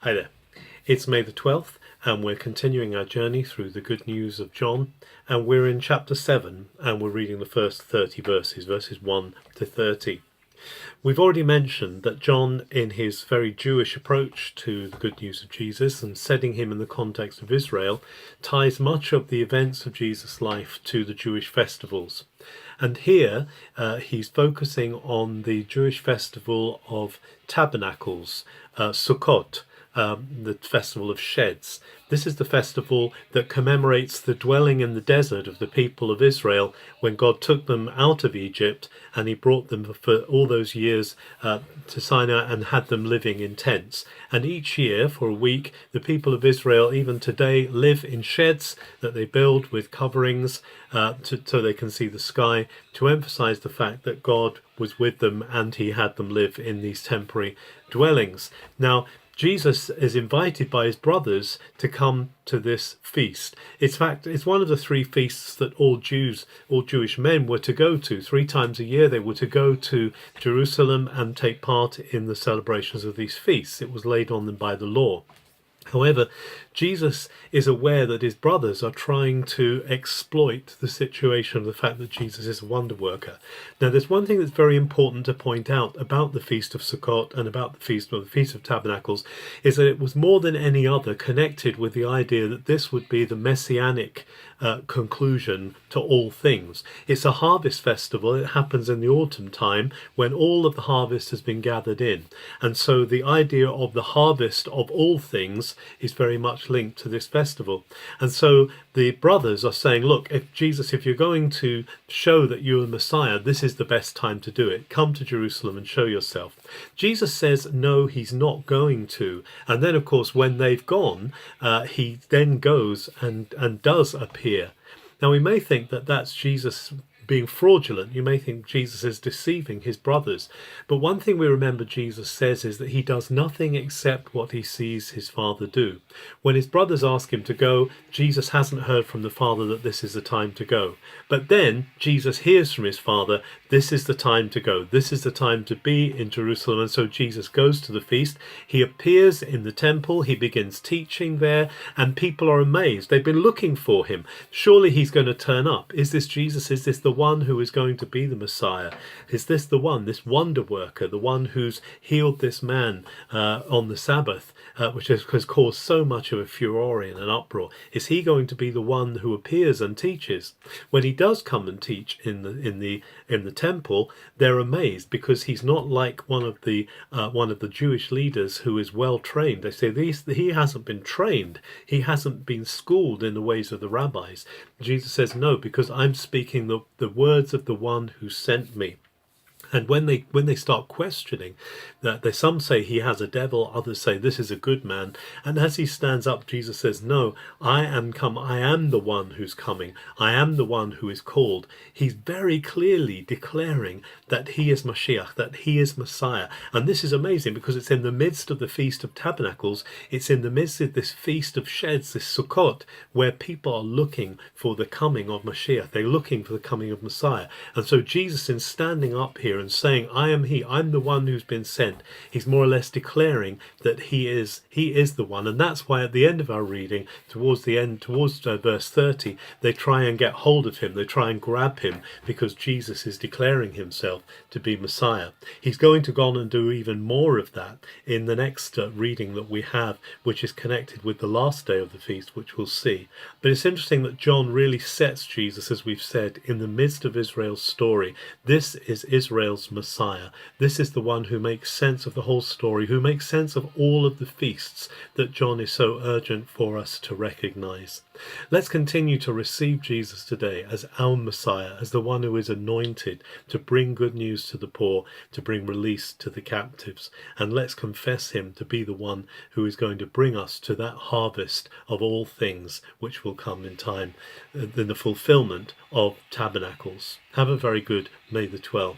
Hi there. It's May the 12th, and we're continuing our journey through the good news of John, and we're in chapter 7, and we're reading the first 30 verses, verses 1 to 30. We've already mentioned that John, in his very Jewish approach to the good news of Jesus and setting him in the context of Israel, ties much of the events of Jesus' life to the Jewish festivals. And here he's focusing on the Jewish festival of tabernacles, Sukkot, the festival of sheds. This is the festival that commemorates the dwelling in the desert of the people of Israel when God took them out of Egypt and he brought them for all those years to Sinai and had them living in tents. And each year for a week the people of Israel even today live in sheds that they build with coverings so they can see the sky, to emphasize the fact that God was with them and he had them live in these temporary dwellings. Now Jesus is invited by his brothers to come to this feast. In fact, it's one of the three feasts that all Jewish men were to go to. 3 times a year they were to go to Jerusalem and take part in the celebrations of these feasts. It was laid on them by the law. However, Jesus is aware that his brothers are trying to exploit the situation of the fact that Jesus is a wonder worker. Now, there's one thing that's very important to point out about the Feast of Sukkot and about the Feast of Tabernacles, is that it was more than any other connected with the idea that this would be the Messianic conclusion to all things. It's a harvest festival. It happens in the autumn time when all of the harvest has been gathered in. And so the idea of the harvest of all things is very much linked to this festival. And so the brothers are saying, look, if you're going to show that you're the Messiah, this is the best time to do it. Come to Jerusalem and show yourself. Jesus says, no, he's not going to. And then, of course, when they've gone, he then goes and does appear. Now, we may think that that's Jesus being fraudulent. You may think Jesus is deceiving his brothers. But one thing we remember Jesus says is that he does nothing except what he sees his Father do. When his brothers ask him to go, Jesus hasn't heard from the Father that this is the time to go. But then Jesus hears from his Father, this is the time to go. This is the time to be in Jerusalem. And so Jesus goes to the feast. He appears in the temple. He begins teaching there. And people are amazed. They've been looking for him. Surely he's going to turn up. Is this Jesus? Is this the one who is going to be the Messiah? Is this the one, this wonder worker, the one who's healed this man on the Sabbath, which has caused so much of a furore and an uproar? Is he going to be the one who appears and teaches? When he does come and teach in the temple, they're amazed because he's not like one of the Jewish leaders who is well trained. They say he hasn't been trained. He hasn't been schooled in the ways of the rabbis. Jesus says, no, because I'm speaking the words of the one who sent me. And when they start questioning that, some say he has a devil, others say this is a good man. And as he stands up, Jesus says, no, I am the one who's coming. I am the one who is called. He's very clearly declaring that he is Mashiach, that he is Messiah. And this is amazing because it's in the midst of the Feast of Tabernacles. It's in the midst of this Feast of Sheds, this Sukkot, where people are looking for the coming of Mashiach. They're looking for the coming of Messiah. And so Jesus, in standing up here and saying, I am he, I'm the one who's been sent, he's more or less declaring that he is the one. And that's why at the end of our reading, towards verse 30, they try and get hold of him, they try and grab him, because Jesus is declaring himself to be Messiah. He's going to go on and do even more of that in the next reading that we have, which is connected with the last day of the feast, which we'll see. But it's interesting that John really sets Jesus, as we've said, in the midst of Israel's story. This is Israel's Messiah. This is the one who makes sense of the whole story, who makes sense of all of the feasts that John is so urgent for us to recognize. Let's continue to receive Jesus today as our Messiah, as the one who is anointed to bring good news to the poor, to bring release to the captives. And let's confess him to be the one who is going to bring us to that harvest of all things which will come in time, in the fulfillment of tabernacles. Have a very good May the 12th.